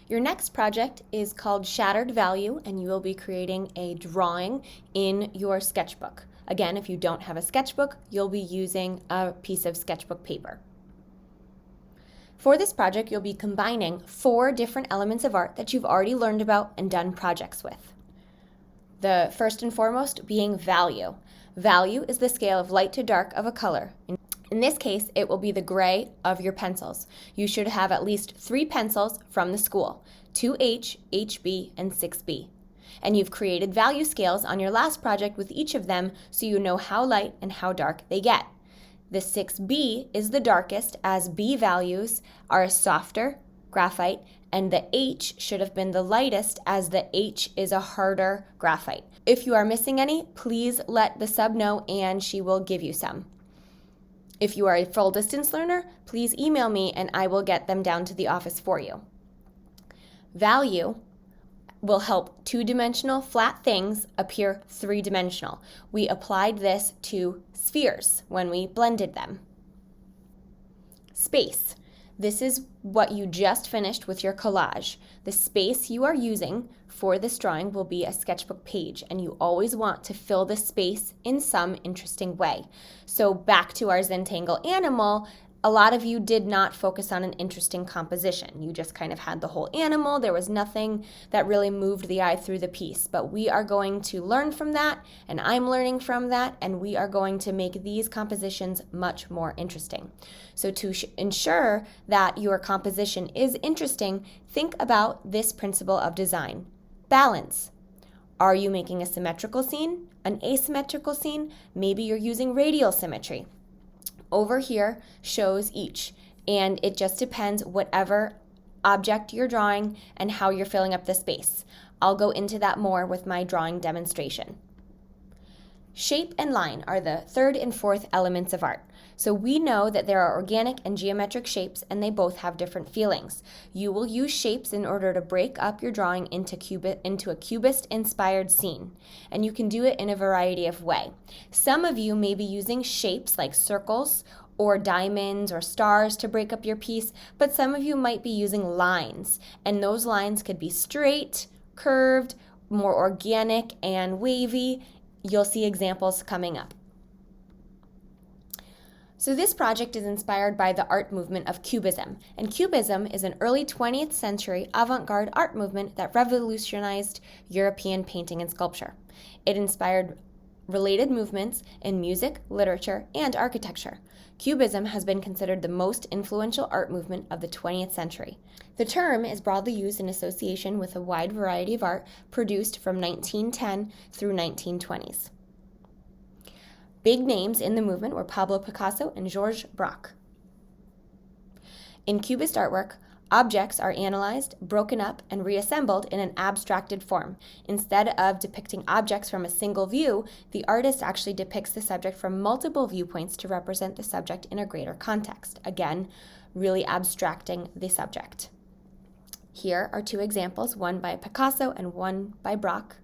Your next project is called Shattered Value, and you will be creating a drawing in your sketchbook. Again, if you don't have a sketchbook, you'll be using a piece of sketchbook paper. For this project, you'll be combining 4 different elements of art that you've already learned about and done projects with. The first and foremost being value. Value is the scale of light to dark of a color. In this case, it will be the gray of your pencils. You should have at least 3 pencils from the school, 2H, HB, and 6B. And you've created value scales on your last project with each of them so you know how light and how dark they get. The 6B is the darkest, as B values are a softer graphite, and the H should have been the lightest, as the H is a harder graphite. If you are missing any, please let the sub know and she will give you some. If you are a full distance learner, please email me and I will get them down to the office for you. Value will help 2-dimensional flat things appear 3-dimensional. We applied this to spheres when we blended them. Space. This is what you just finished with your collage. The space you are using for this drawing will be a sketchbook page, and you always want to fill the space in some interesting way. So back to our Zentangle animal, a lot of you did not focus on an interesting composition. You just kind of had the whole animal. There was nothing that really moved the eye through the piece. But we are going to learn from that, and I'm learning from that, and we are going to make these compositions much more interesting. So to ensure that your composition is interesting, think about this principle of design. Balance. Are you making a symmetrical scene, an asymmetrical scene? Maybe you're using radial symmetry. Over here shows each, and it just depends whatever object you're drawing and how you're filling up the space. I'll go into that more with my drawing demonstration. Shape and line are the 3rd and 4th elements of art. So we know that there are organic and geometric shapes, and they both have different feelings. You will use shapes in order to break up your drawing into a Cubist-inspired scene, and you can do it in a variety of ways. Some of you may be using shapes like circles or diamonds or stars to break up your piece, but some of you might be using lines, and those lines could be straight, curved, more organic, and wavy. You'll see examples coming up. So this project is inspired by the art movement of Cubism, and Cubism is an early 20th century avant-garde art movement that revolutionized European painting and sculpture. It inspired related movements in music, literature, and architecture. Cubism has been considered the most influential art movement of the 20th century. The term is broadly used in association with a wide variety of art produced from 1910 through 1920s. Big names in the movement were Pablo Picasso and Georges Braque. In Cubist artwork, objects are analyzed, broken up, and reassembled in an abstracted form. Instead of depicting objects from a single view, the artist actually depicts the subject from multiple viewpoints to represent the subject in a greater context. Again, really abstracting the subject. Here are 2 examples, one by Picasso and one by Braque.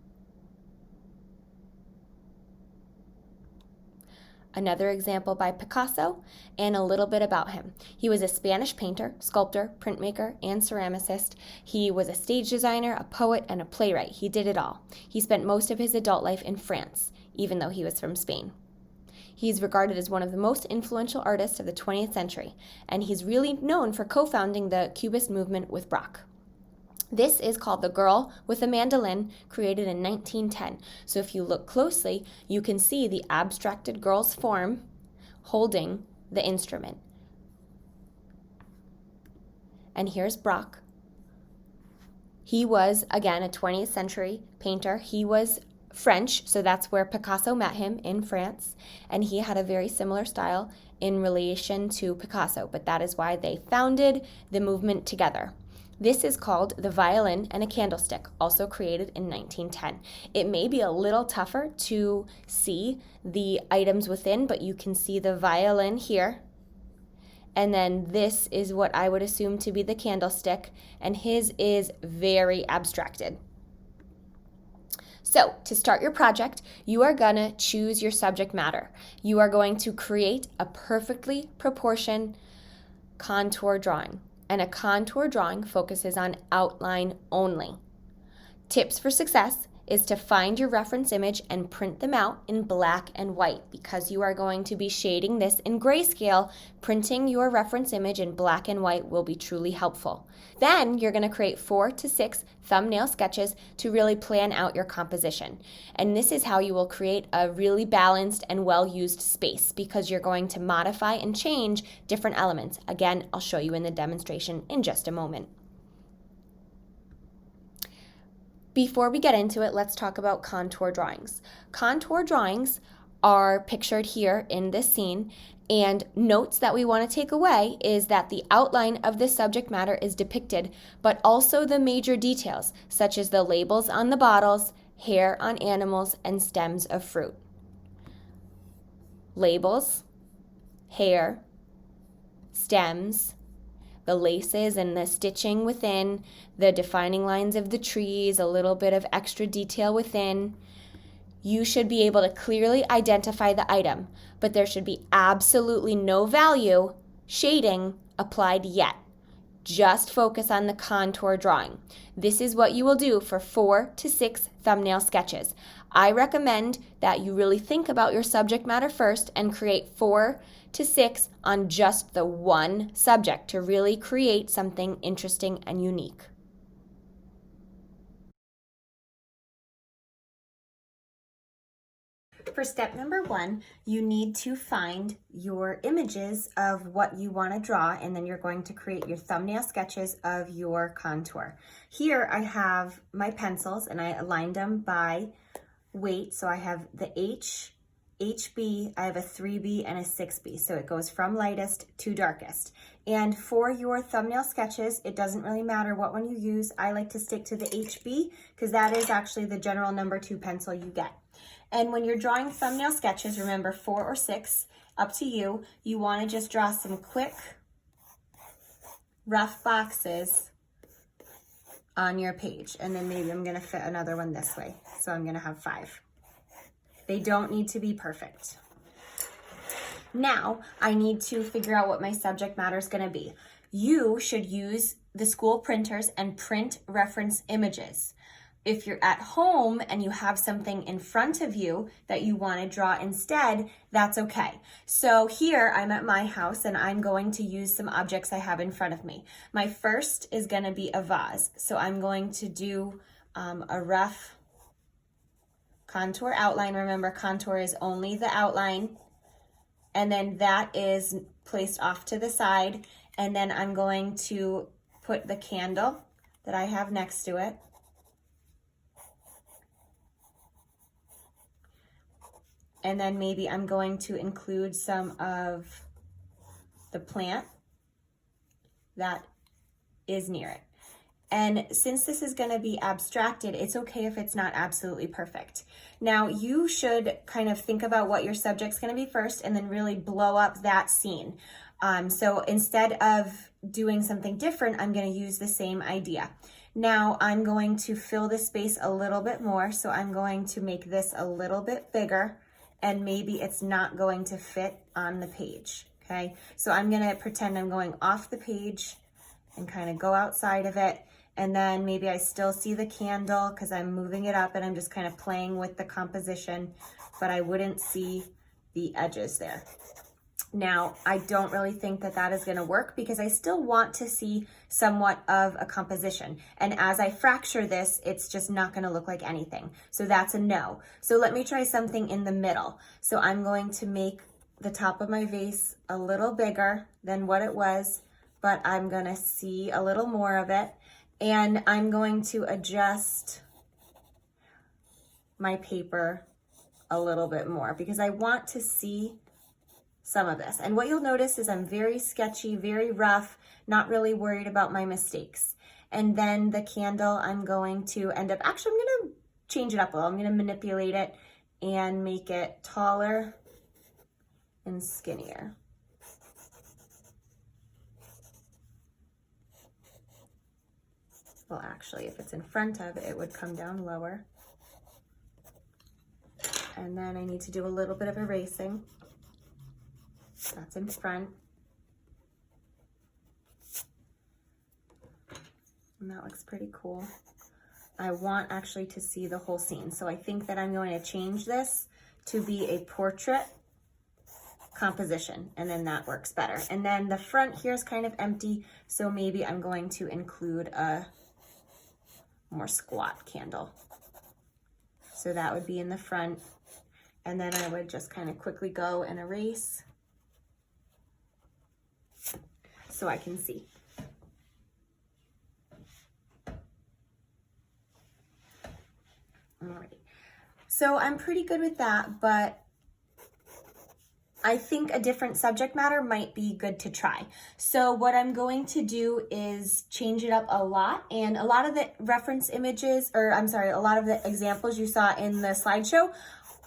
Another example by Picasso, and a little bit about him. He was a Spanish painter, sculptor, printmaker, and ceramicist. He was a stage designer, a poet, and a playwright. He did it all. He spent most of his adult life in France, even though he was from Spain. He's regarded as one of the most influential artists of the 20th century, and he's really known for co-founding the Cubist movement with Braque. This is called The Girl with a Mandolin, created in 1910. So if you look closely, you can see the abstracted girl's form holding the instrument. And here's Braque. He was, again, a 20th century painter. He was French, so that's where Picasso met him, in France. And he had a very similar style in relation to Picasso, but that is why they founded the movement together. This is called The Violin and a Candlestick, also created in 1910. It may be a little tougher to see the items within, but you can see the violin here. And then this is what I would assume to be the candlestick, and his is very abstracted. So, to start your project, you are going to choose your subject matter. You are going to create a perfectly proportioned contour drawing. and a contour drawing focuses on outline only. Tips for success is to find your reference image and print them out in black and white. Because you are going to be shading this in grayscale, printing your reference image in black and white will be truly helpful. Then you're going to create 4 to 6 thumbnail sketches to really plan out your composition. And this is how you will create a really balanced and well-used space, because you're going to modify and change different elements. Again, I'll show you in the demonstration in just a moment. Before we get into it, let's talk about contour drawings. Contour drawings are pictured here in this scene, and notes that we want to take away is that the outline of the subject matter is depicted, but also the major details, such as the labels on the bottles, hair on animals, and stems of fruit. Labels, hair, stems, the laces and the stitching within, the defining lines of the trees, a little bit of extra detail within. You should be able to clearly identify the item, but there should be absolutely no value shading applied yet. Just focus on the contour drawing. This is what you will do for 4 to 6 thumbnail sketches. I recommend that you really think about your subject matter first and create 4 to 6 on just the one subject to really create something interesting and unique. For step number 1, you need to find your images of what you want to draw, and then you're going to create your thumbnail sketches of your contour. Here I have my pencils and I aligned them by weight. So I have the H, HB, I have a 3B and a 6B. So it goes from lightest to darkest. And for your thumbnail sketches, it doesn't really matter what one you use. I like to stick to the HB because that is actually the general number 2 pencil you get. And when you're drawing thumbnail sketches, remember 4 or 6, up to you. You want to just draw some quick, rough boxes on your page. And then maybe I'm going to fit another one this way. So I'm going to have 5. They don't need to be perfect. Now I need to figure out what my subject matter is going to be. You should use the school printers and print reference images. If you're at home and you have something in front of you that you want to draw instead, that's okay. So here I'm at my house and I'm going to use some objects I have in front of me. My first is going to be a vase. So I'm going to do a rough contour outline. Remember, contour is only the outline. And then that is placed off to the side. And then I'm going to put the candle that I have next to it. And then maybe I'm going to include some of the plant that is near it. And since this is going to be abstracted, it's okay if it's not absolutely perfect. Now you should kind of think about what your subject's going to be first and then really blow up that scene. So instead of doing something different, I'm going to use the same idea. Now I'm going to fill the space a little bit more. So I'm going to make this a little bit bigger. And maybe it's not going to fit on the page, okay? So I'm gonna pretend I'm going off the page and kind of go outside of it. And then maybe I still see the candle because I'm moving it up and I'm just kind of playing with the composition, but I wouldn't see the edges there. Now, I don't really think that that is going to work because I still want to see somewhat of a composition. And as I fracture this, it's just not going to look like anything. So that's a no. So let me try something in the middle. So I'm going to make the top of my vase a little bigger than what it was, but I'm going to see a little more of it. And I'm going to adjust my paper a little bit more because I want to see some of this. And what you'll notice is I'm very sketchy, very rough, not really worried about my mistakes. And then the candle, I'm going to end up, actually, I'm going to change it up a little. I'm going to manipulate it and make it taller and skinnier. Well, actually, if it's in front of it, it would come down lower. And then I need to do a little bit of erasing. That's in front. And that looks pretty cool. I want actually to see the whole scene. So I think that I'm going to change this to be a portrait composition, and then that works better. And then the front here is kind of empty, so maybe I'm going to include a more squat candle. So that would be in the front, and then I would just kind of quickly go and erase so I can see. All right, so I'm pretty good with that, but I think a different subject matter might be good to try. So what I'm going to do is change it up a lot, and a lot of the reference images, or I'm sorry, a lot of the examples you saw in the slideshow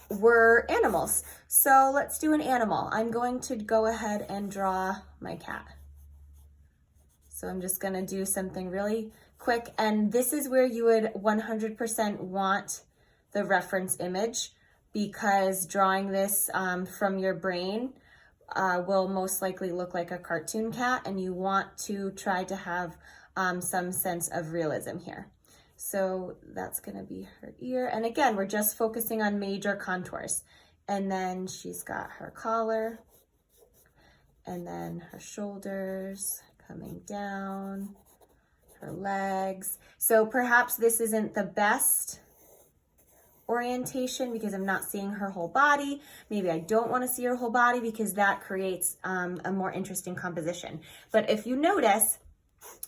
were animals. So let's do an animal. I'm going to go ahead and draw my cat. So I'm just gonna do something really quick, and this is where you would 100% want the reference image, because drawing this from your brain will most likely look like a cartoon cat, and you want to try to have some sense of realism here. So that's gonna be her ear. And again, we're just focusing on major contours. And then she's got her collar, and then her shoulders coming down, her legs. So perhaps this isn't the best orientation because I'm not seeing her whole body. Maybe I don't want to see her whole body because that creates a more interesting composition. But if you notice,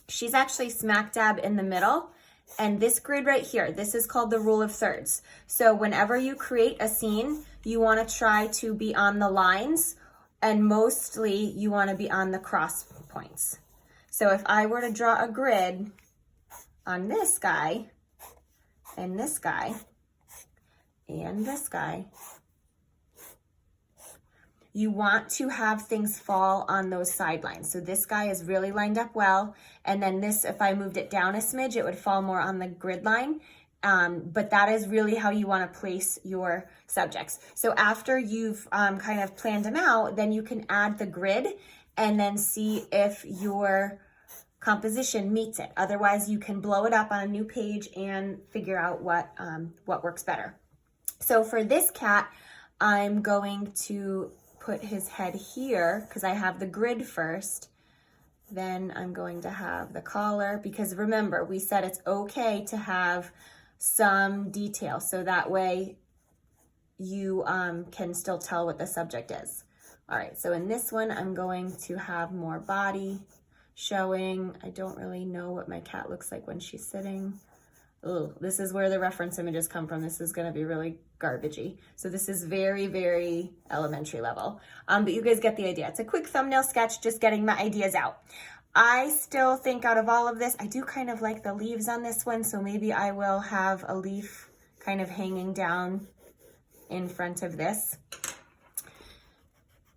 she's actually smack dab in the middle, and this grid right here, this is called the rule of thirds. So whenever you create a scene, you want to try to be on the lines, and mostly you want to be on the cross points. So if I were to draw a grid on this guy and this guy and this guy, you want to have things fall on those sidelines. So this guy is really lined up well, and then this, if I moved it down a smidge, it would fall more on the grid line. But that is really how you want to place your subjects. So after you've kind of planned them out, then you can add the grid and then see if your composition meets it. Otherwise, you can blow it up on a new page and figure out what works better. So for this cat, I'm going to put his head here because I have the grid first. Then I'm going to have the collar, because remember, we said it's okay to have some detail, so that way you can still tell what the subject is. All right, so in this one, I'm going to have more body showing. I don't really know what my cat looks like when she's sitting. Oh, this is where the reference images come from. This is going to be really garbagey. So this is very, very elementary level. But you guys get the idea. It's a quick thumbnail sketch, just getting my ideas out. I still think out of all of this, I do kind of like the leaves on this one. So maybe I will have a leaf kind of hanging down in front of this.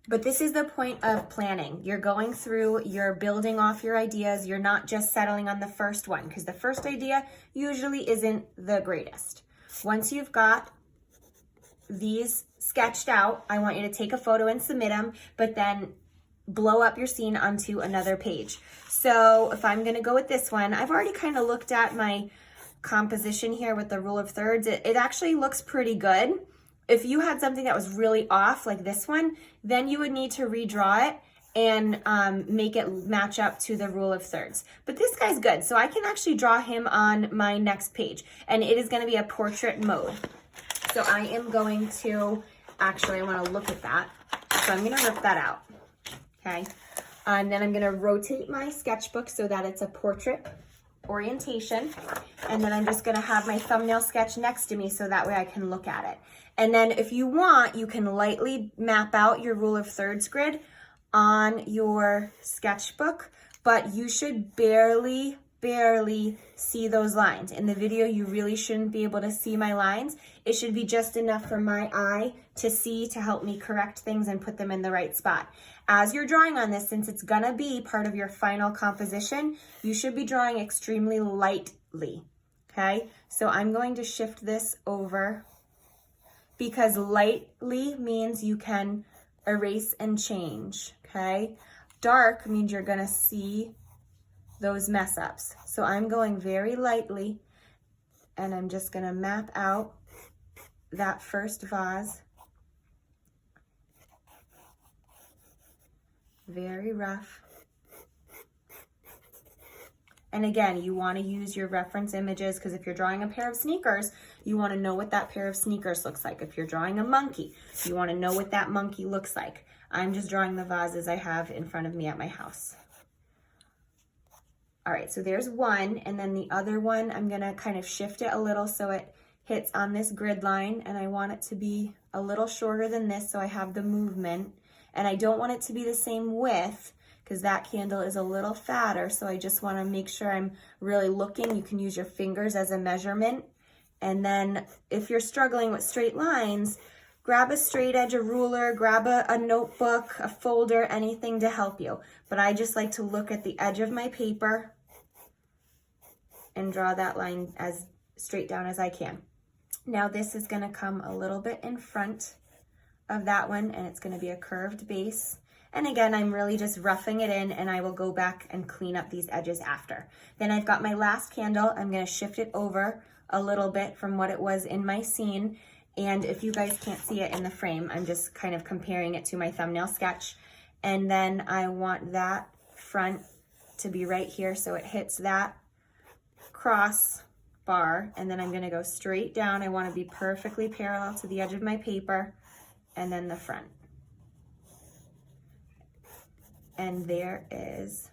But this is the point of planning. You're going through, you're building off your ideas. You're not just settling on the first one, because the first idea usually isn't the greatest. Once you've got these sketched out, I want you to take a photo and submit them, but then blow up your scene onto another page. So if I'm gonna go with this one, I've already kind of looked at my composition here with the rule of thirds. It actually looks pretty good. If you had something that was really off like this one, then you would need to redraw it and make it match up to the rule of thirds. But this guy's good, so I can actually draw him on my next page, and it is gonna be a portrait mode. So I am going to, actually I wanna look at that. So I'm gonna rip that out, okay? And then I'm gonna rotate my sketchbook so that it's a portrait orientation. And then I'm just gonna have my thumbnail sketch next to me so that way I can look at it. And then if you want, you can lightly map out your rule of thirds grid on your sketchbook, but you should barely see those lines. In the video, you really shouldn't be able to see my lines. It should be just enough for my eye to see, to help me correct things and put them in the right spot. As you're drawing on this, since it's gonna be part of your final composition, you should be drawing extremely lightly, okay? So I'm going to shift this over, because lightly means you can erase and change, okay? Dark means you're gonna see those mess ups. So I'm going very lightly, and I'm just gonna map out that first vase. Very rough. And again, you want to use your reference images, because if you're drawing a pair of sneakers, you want to know what that pair of sneakers looks like. If you're drawing a monkey, you want to know what that monkey looks like. I'm just drawing the vases I have in front of me at my house. All right, so there's one, and then the other one, I'm gonna kind of shift it a little so it hits on this grid line, and I want it to be a little shorter than this so I have the movement. And I don't want it to be the same width, because that candle is a little fatter, so I just want to make sure I'm really looking. You can use your fingers as a measurement. And then if you're struggling with straight lines, grab a straight edge, a ruler, grab a notebook, a folder, anything to help you. But I just like to look at the edge of my paper and draw that line as straight down as I can. Now this is going to come a little bit in front of that one, and it's going to be a curved base. And again, I'm really just roughing it in, and I will go back and clean up these edges after. Then I've got my last candle. I'm going to shift it over a little bit from what it was in my scene. And if you guys can't see it in the frame, I'm just kind of comparing it to my thumbnail sketch. And then I want that front to be right here, so it hits that cross bar. And then I'm going to go straight down. I want to be perfectly parallel to the edge of my paper, and then the front. And there is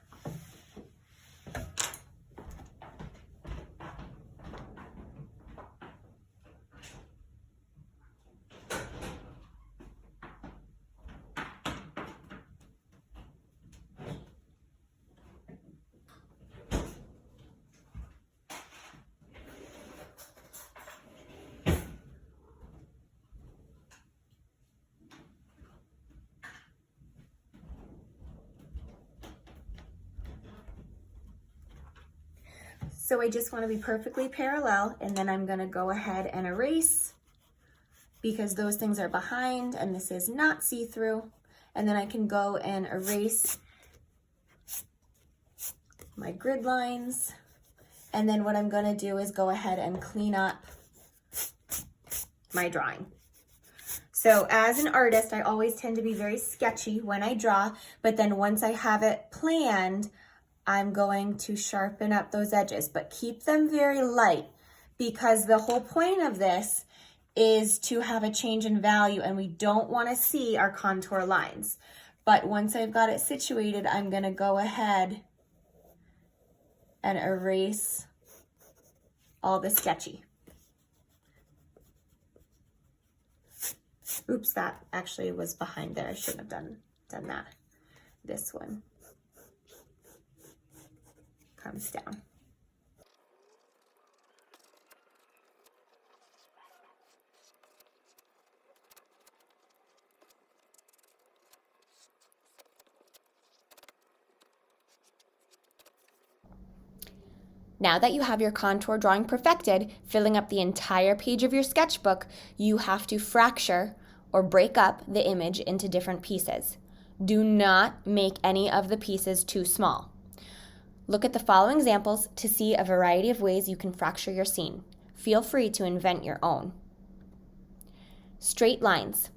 So I just want to be perfectly parallel, and then I'm going to go ahead and erase, because those things are behind and this is not see-through. And then I can go and erase my grid lines. And then what I'm going to do is go ahead and clean up my drawing. So as an artist, I always tend to be very sketchy when I draw, but then once I have it planned, I'm going to sharpen up those edges, but keep them very light, because the whole point of this is to have a change in value, and we don't want to see our contour lines. But once I've got it situated, I'm going to go ahead and erase all the sketchy. Oops, that actually was behind there. I shouldn't have done that. This one comes down. Now that you have your contour drawing perfected, filling up the entire page of your sketchbook, you have to fracture or break up the image into different pieces. Do not make any of the pieces too small. Look at the following examples to see a variety of ways you can fracture your scene. Feel free to invent your own. Straight lines.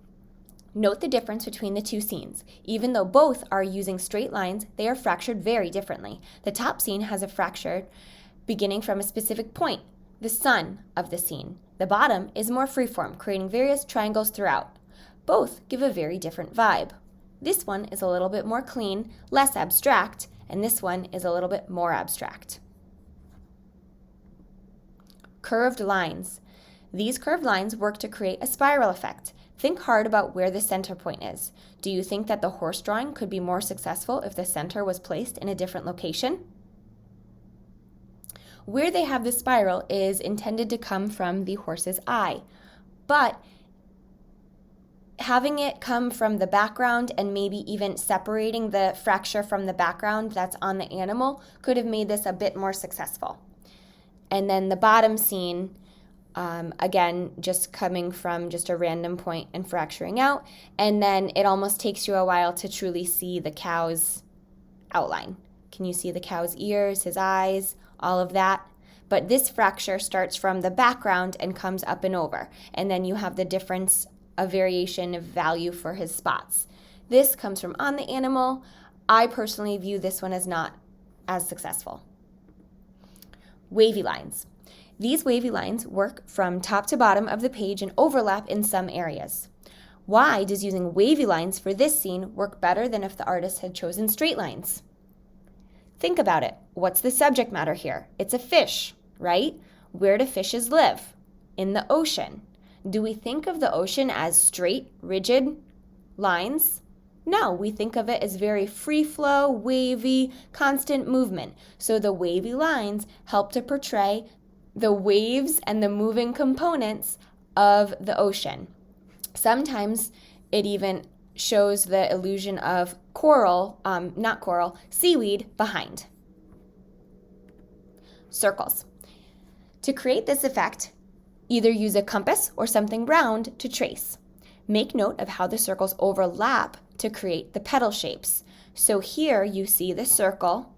Note the difference between the two scenes. Even though both are using straight lines, they are fractured very differently. The top scene has a fracture beginning from a specific point, the sun of the scene. The bottom is more freeform, creating various triangles throughout. Both give a very different vibe. This one is a little bit more clean, less abstract, and this one is a little bit more abstract. Curved lines. These curved lines work to create a spiral effect. Think hard about where the center point is. Do you think that the horse drawing could be more successful if the center was placed in a different location? Where they have the spiral is intended to come from the horse's eye, but having it come from the background and maybe even separating the fracture from the background that's on the animal could have made this a bit more successful. And then the bottom scene, again, just coming from just a random point and fracturing out, and then it almost takes you a while to truly see the cow's outline. Can you see the cow's ears, his eyes, all of that? But this fracture starts from the background and comes up and over. And then you have the difference of variation of value for his spots. This comes from on the animal. I personally view this one as not as successful. Wavy lines. These wavy lines work from top to bottom of the page and overlap in some areas. Why does using wavy lines for this scene work better than if the artist had chosen straight lines? Think about it. What's the subject matter here? It's a fish, right? Where do fishes live? In the ocean. Do we think of the ocean as straight, rigid lines? No, we think of it as very free flow, wavy, constant movement. So the wavy lines help to portray the waves and the moving components of the ocean. Sometimes it even shows the illusion of seaweed behind. Circles. To create this effect, either use a compass or something round to trace. Make note of how the circles overlap to create the petal shapes. So here you see the circle,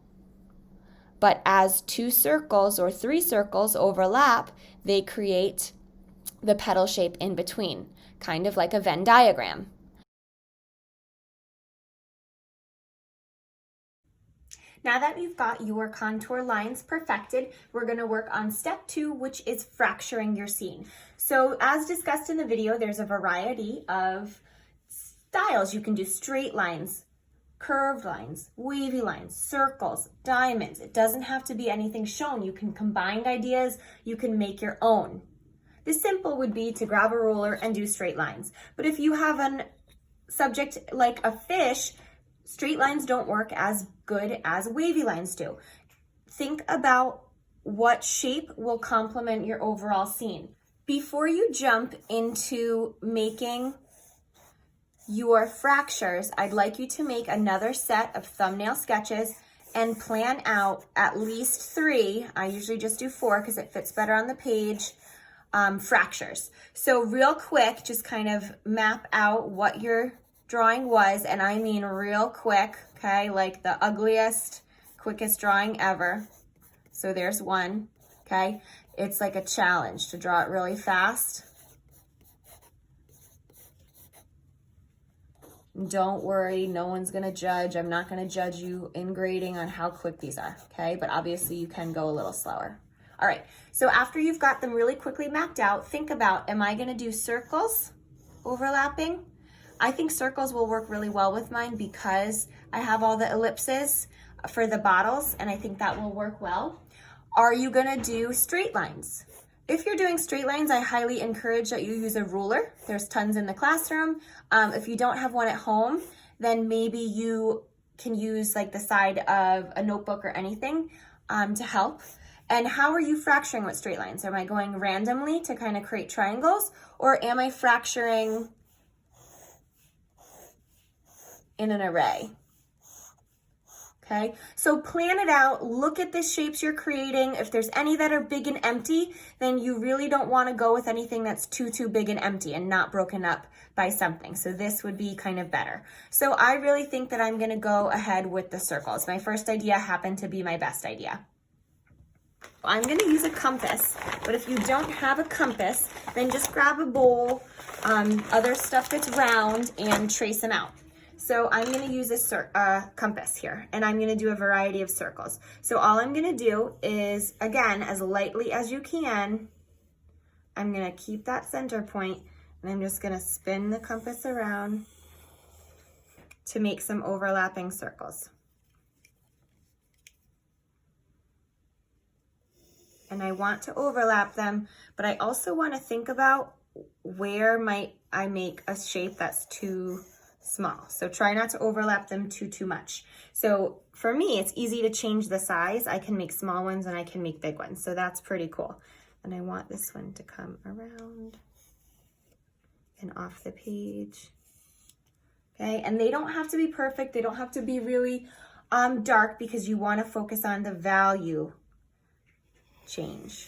but as 2 circles or 3 circles overlap, they create the petal shape in between, kind of like a Venn diagram. Now that we've got your contour lines perfected, we're going to work on step 2, which is fracturing your scene. So as discussed in the video, there's a variety of styles. You can do straight lines, curved lines, wavy lines, circles, diamonds. It doesn't have to be anything shown. You can combine ideas. You can make your own. The simple would be to grab a ruler and do straight lines. But if you have a subject like a fish, straight lines don't work as good as wavy lines do. Think about what shape will complement your overall scene. Before you jump into making your fractures, I'd like you to make another set of thumbnail sketches and plan out at least 3, I usually just do 4 because it fits better on the page, fractures. So real quick, just kind of map out what your drawing was, and I mean real quick, okay, like the ugliest, quickest drawing ever. So there's one, okay? It's like a challenge to draw it really fast. Don't worry, no one's gonna judge. I'm not gonna judge you in grading on how quick these are, okay? But obviously you can go a little slower. All right, so after you've got them really quickly mapped out, think about, am I gonna do circles overlapping? I think circles will work really well with mine because I have all the ellipses for the bottles, and I think that will work well. Are you gonna do straight lines? If you're doing straight lines, I highly encourage that you use a ruler. There's tons in the classroom. If you don't have one at home, then maybe you can use like the side of a notebook or anything to help. And how are you fracturing with straight lines? Am I going randomly to kind of create triangles, or am I fracturing in an array? Okay, so plan it out, look at the shapes you're creating. If there's any that are big and empty, then you really don't want to go with anything that's too big and empty and not broken up by something. So this would be kind of better. So I really think that I'm gonna go ahead with the circles. My first idea happened to be my best idea. I'm gonna use a compass, but if you don't have a compass, then just grab a bowl, other stuff that's round, and trace them out. So I'm gonna use a compass here, and I'm gonna do a variety of circles. So all I'm gonna do is, again, as lightly as you can, I'm gonna keep that center point, and I'm just gonna spin the compass around to make some overlapping circles. And I want to overlap them, but I also want to think about where might I make a shape that's too small. So try not to overlap them too much. So for me, it's easy to change the size. I can make small ones and I can make big ones. So that's pretty cool. And I want this one to come around and off the page. Okay, and they don't have to be perfect. They don't have to be really dark, because you want to focus on the value change.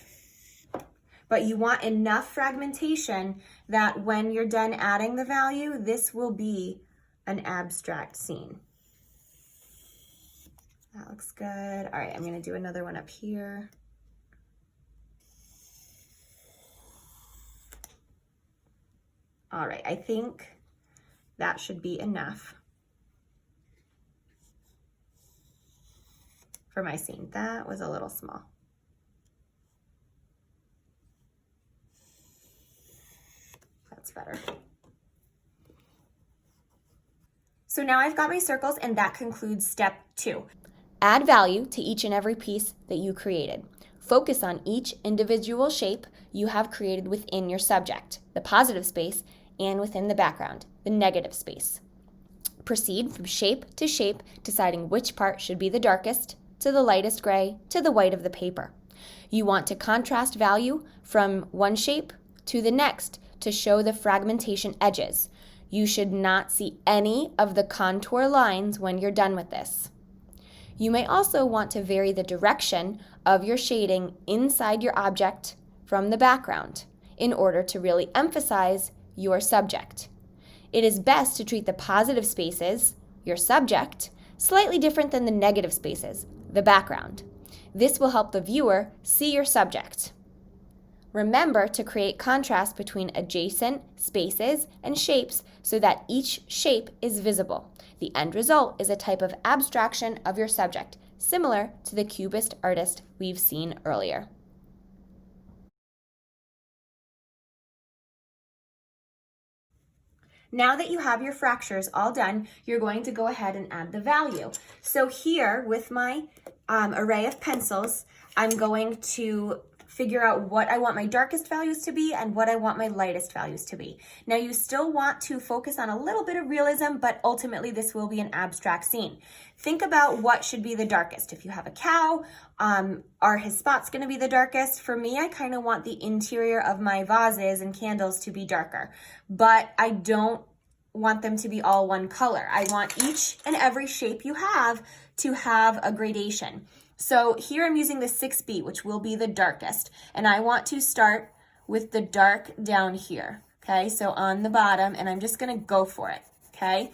But you want enough fragmentation that when you're done adding the value, this will be an abstract scene. That looks good. All right, I'm gonna do another one up here. All right, I think that should be enough for my scene. That was a little small. That's better. So now I've got my circles, and that concludes step 2. Add value to each and every piece that you created. Focus on each individual shape you have created within your subject, the positive space, and within the background, the negative space. Proceed from shape to shape, deciding which part should be the darkest, to the lightest gray, to the white of the paper. You want to contrast value from one shape to the next to show the fragmentation edges. You should not see any of the contour lines when you're done with this. You may also want to vary the direction of your shading inside your object from the background in order to really emphasize your subject. It is best to treat the positive spaces, your subject, slightly different than the negative spaces, the background. This will help the viewer see your subject. Remember to create contrast between adjacent spaces and shapes so that each shape is visible. The end result is a type of abstraction of your subject, similar to the Cubist artist we've seen earlier. Now that you have your fractures all done, you're going to go ahead and add the value. So here with my array of pencils, I'm going to figure out what I want my darkest values to be and what I want my lightest values to be. Now you still want to focus on a little bit of realism, but ultimately this will be an abstract scene. Think about what should be the darkest. If you have a cow, are his spots gonna be the darkest? For me, I kind of want the interior of my vases and candles to be darker, but I don't want them to be all one color. I want each and every shape you have to have a gradation. So here I'm using the 6B, which will be the darkest, and I want to start with the dark down here, okay? So on the bottom, and I'm just gonna go for it, okay?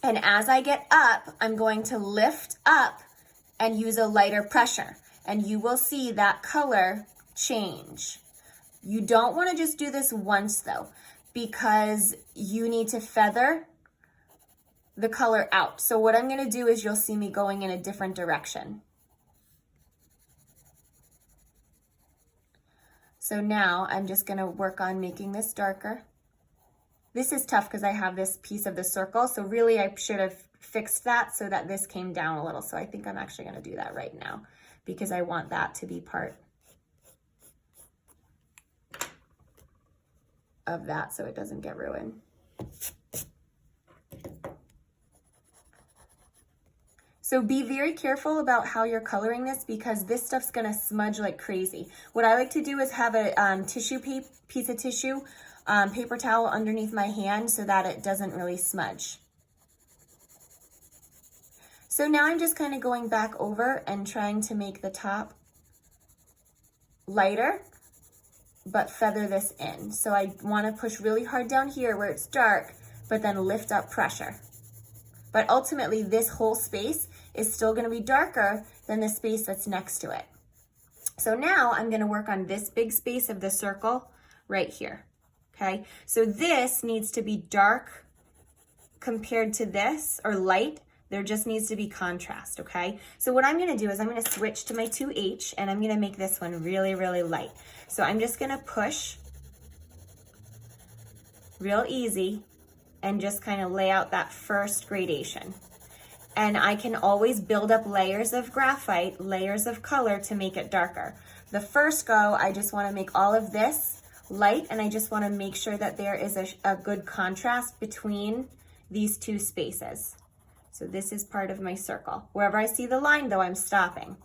And as I get up, I'm going to lift up and use a lighter pressure, and you will see that color change. You don't wanna just do this once though, because you need to feather the color out. So what I'm gonna do is you'll see me going in a different direction. So now I'm just gonna work on making this darker. This is tough because I have this piece of the circle, so really I should have fixed that so that this came down a little. So I think I'm actually gonna do that right now because I want that to be part of that so it doesn't get ruined. So be very careful about how you're coloring this because this stuff's gonna smudge like crazy. What I like to do is have a piece of tissue, paper towel underneath my hand so that it doesn't really smudge. So now I'm just kind of going back over and trying to make the top lighter, but feather this in. So I wanna push really hard down here where it's dark, but then lift up pressure. But ultimately, this whole space is still gonna be darker than the space that's next to it. So now I'm gonna work on this big space of the circle right here, okay? So this needs to be dark compared to this, or light. There just needs to be contrast, okay? So what I'm gonna do is I'm gonna switch to my 2H and I'm gonna make this one really, really light. So I'm just gonna push real easy and just kind of lay out that first gradation. And I can always build up layers of graphite, layers of color to make it darker. The first go, I just wanna make all of this light and I just wanna make sure that there is a good contrast between these two spaces. So this is part of my circle. Wherever I see the line though, I'm stopping.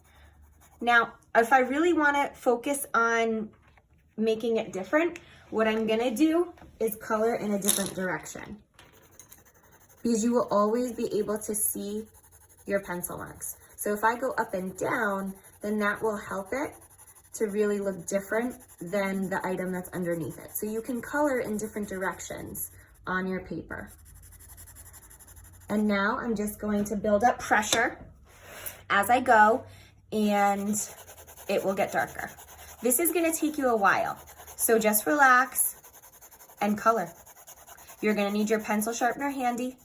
Now, if I really wanna focus on making it different, what I'm gonna do is color in a different direction, because you will always be able to see your pencil marks. So if I go up and down, then that will help it to really look different than the item that's underneath it. So you can color in different directions on your paper. And now I'm just going to build up pressure as I go, and it will get darker. This is gonna take you a while, so just relax and color. You're gonna need your pencil sharpener handy.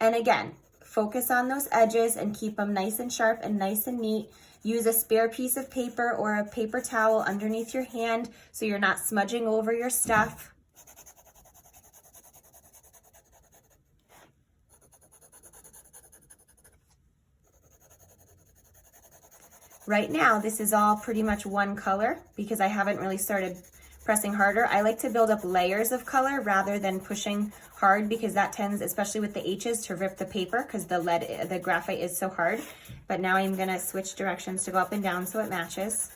And again, focus on those edges and keep them nice and sharp and nice and neat. Use a spare piece of paper or a paper towel underneath your hand so you're not smudging over your stuff. Right now, this is all pretty much one color because I haven't really started pressing harder. I like to build up layers of color rather than pushing hard because that tends, especially with the H's, to rip the paper because the graphite is so hard. But now I'm gonna switch directions to go up and down so it matches.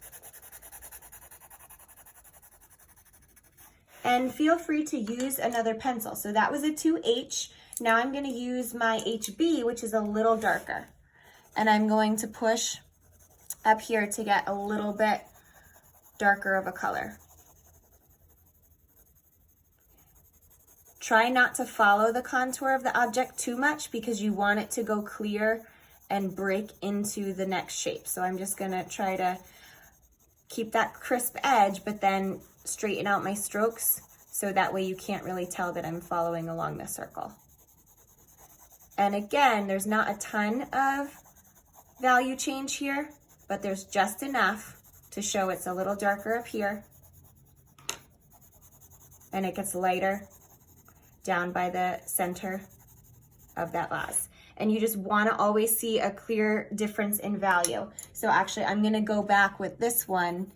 And feel free to use another pencil. So that was a 2H. Now I'm gonna use my HB, which is a little darker. And I'm going to push up here to get a little bit darker of a color. Try not to follow the contour of the object too much because you want it to go clear and break into the next shape. So I'm just gonna try to keep that crisp edge, but then straighten out my strokes so that way you can't really tell that I'm following along the circle. And again, there's not a ton of value change here, but there's just enough to show it's a little darker up here and it gets lighter down by the center of that vase. And you just want to always see a clear difference in value. So actually I'm going to go back with this one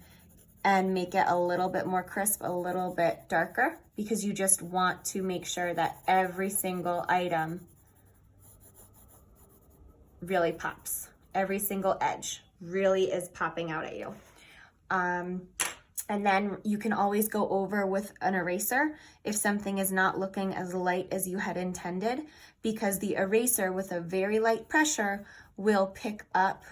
and make it a little bit more crisp, a little bit darker, because you just want to make sure that every single item really pops. Every single edge really is popping out at you. And then you can always go over with an eraser if something is not looking as light as you had intended, because the eraser with a very light pressure will pick up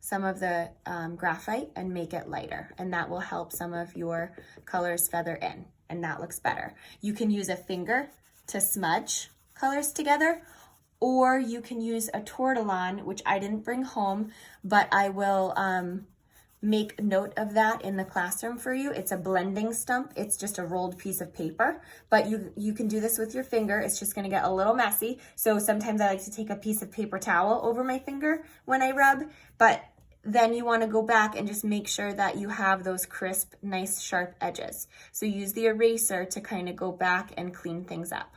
some of the graphite and make it lighter, and that will help some of your colors feather in, and that looks better. You can use a finger to smudge colors together, or you can use a tortillon, which I didn't bring home, but I will make note of that in the classroom for you. It's a blending stump. It's just a rolled piece of paper, but you can do this with your finger. It's just gonna get a little messy. So sometimes I like to take a piece of paper towel over my finger when I rub, but then you wanna go back and just make sure that you have those crisp, nice, sharp edges. So use the eraser to kind of go back and clean things up.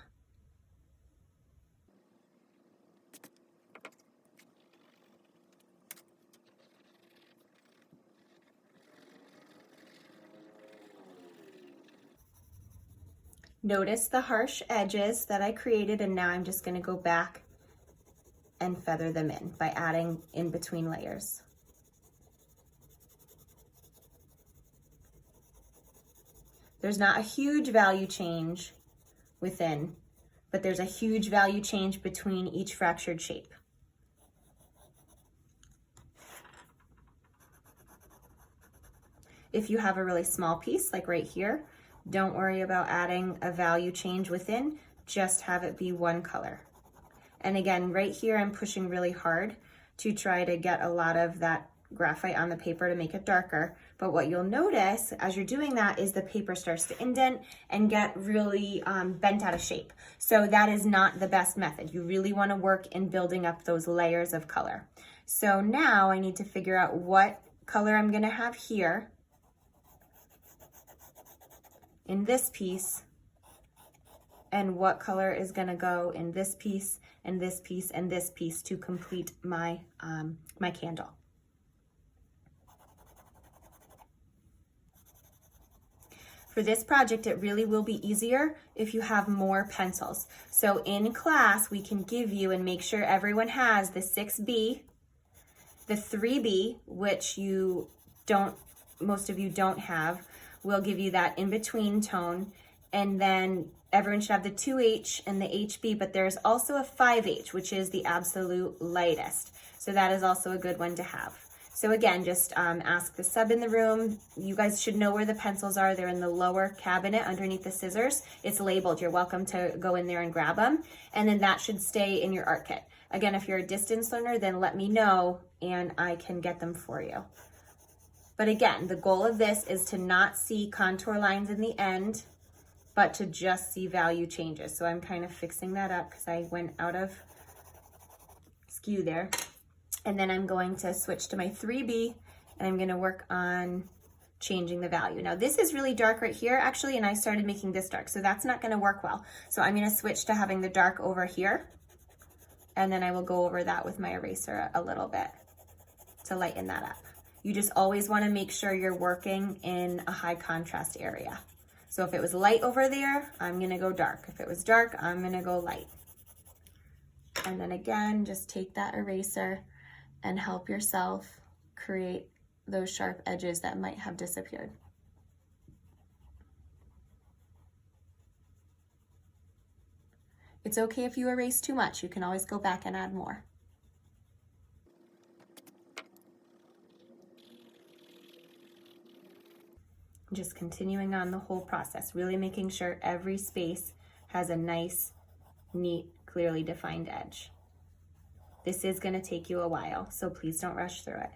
Notice the harsh edges that I created, and now I'm just going to go back and feather them in by adding in between layers. There's not a huge value change within, but there's a huge value change between each fractured shape. If you have a really small piece, like right here, don't worry about adding a value change within, just have it be one color. And again, right here, I'm pushing really hard to try to get a lot of that graphite on the paper to make it darker. But what you'll notice as you're doing that is the paper starts to indent and get really bent out of shape. So that is not the best method. You really want to work in building up those layers of color. So now I need to figure out what color I'm going to have here in this piece, and what color is going to go in this piece and this piece and this piece to complete my my candle. For this project, it really will be easier if you have more pencils. So in class, we can give you and make sure everyone has the 6B, the 3B, which most of you don't have. We'll give you that in-between tone, and then everyone should have the 2H and the HB, but there's also a 5H, which is the absolute lightest. So that is also a good one to have. So again, just ask the sub in the room. You guys should know where the pencils are. They're in the lower cabinet underneath the scissors. It's labeled. You're welcome to go in there and grab them. And then that should stay in your art kit. Again, if you're a distance learner, then let me know and I can get them for you. But again, the goal of this is to not see contour lines in the end, but to just see value changes. So I'm kind of fixing that up because I went out of skew there. And then I'm going to switch to my 3B and I'm going to work on changing the value. Now this is really dark right here actually, and I started making this dark, so that's not going to work well. So I'm going to switch to having the dark over here, and then I will go over that with my eraser a little bit to lighten that up. You just always want to make sure you're working in a high contrast area. So if it was light over there, I'm going to go dark. If it was dark, I'm going to go light. And then again, just take that eraser and help yourself create those sharp edges that might have disappeared. It's okay if you erase too much. You can always go back and add more. Just continuing on the whole process, really making sure every space has a nice, neat, clearly defined edge. This is going to take you a while, so please don't rush through it.